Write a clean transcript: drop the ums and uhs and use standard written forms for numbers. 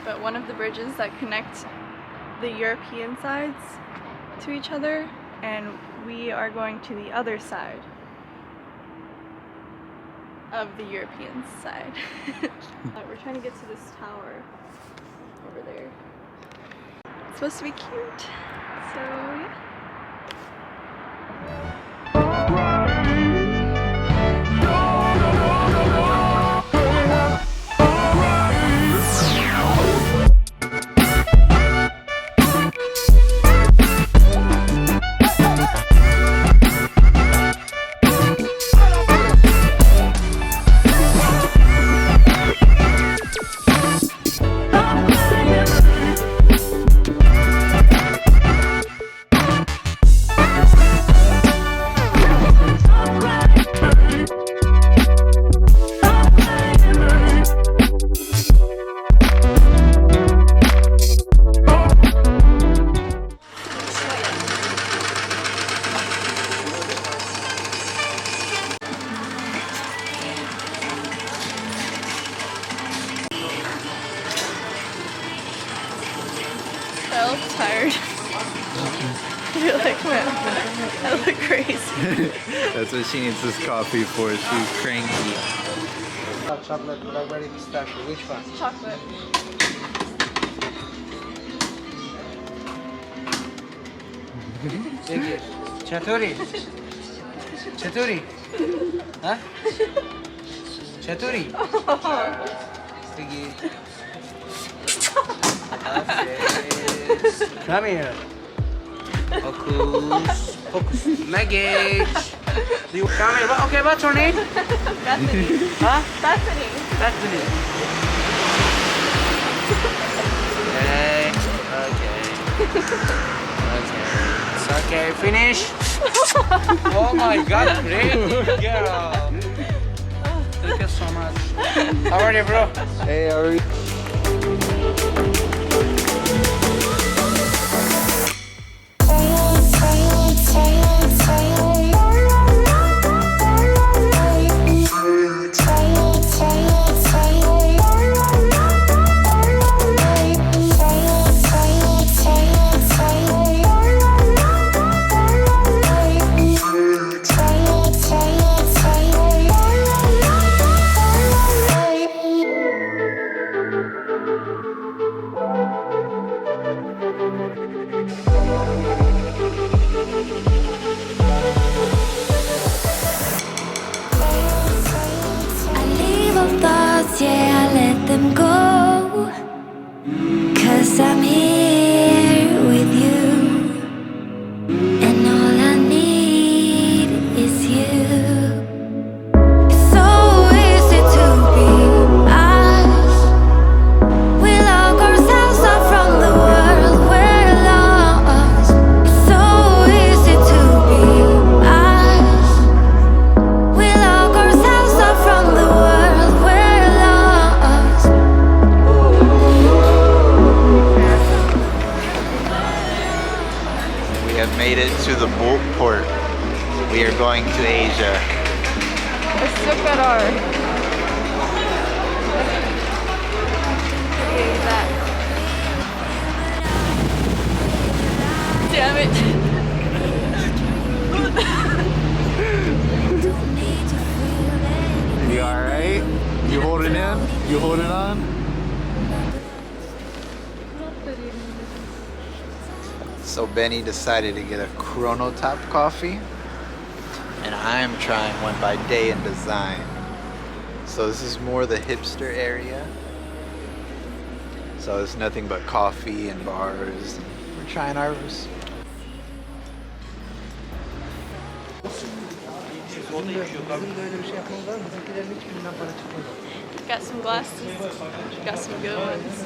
but one of the bridges that connect the European sides to each other, and we are going to the other side of the European side. We're trying to get to this tower over there. It's supposed to be cute, so yeah. I look tired. You're like, man, I look crazy. That's what she needs this coffee for. She's cranky. Chocolate, blackberry, pistachio. Which one? Chocolate. Chaturi. Chaturi. Huh? Chaturi. Sige. Come here. Focus. Focus. Luggage. Come here. Okay, what's your name? Bethany. Huh? Bethany. Bethany. Okay. Okay. It's okay. Finish. Oh my God, great girl. Thank you so much. How are you, bro? Hey, how are you? Yeah, I let them go, 'cause I'm here with you, and all I need is you. It's so easy to be us. We lock ourselves up from the world we're lost. It's so easy to be us. We lock ourselves up from the world. Made it to the boat port. We are going to Asia. Let's look at our... that. Damn it. You alright? You holding in? You holding on? So Benny decided to get a chronotop coffee, and I'm trying one by Day and Design. So this is more the hipster area. So it's nothing but coffee and bars. We're trying ours. Got some glasses. Got some good ones.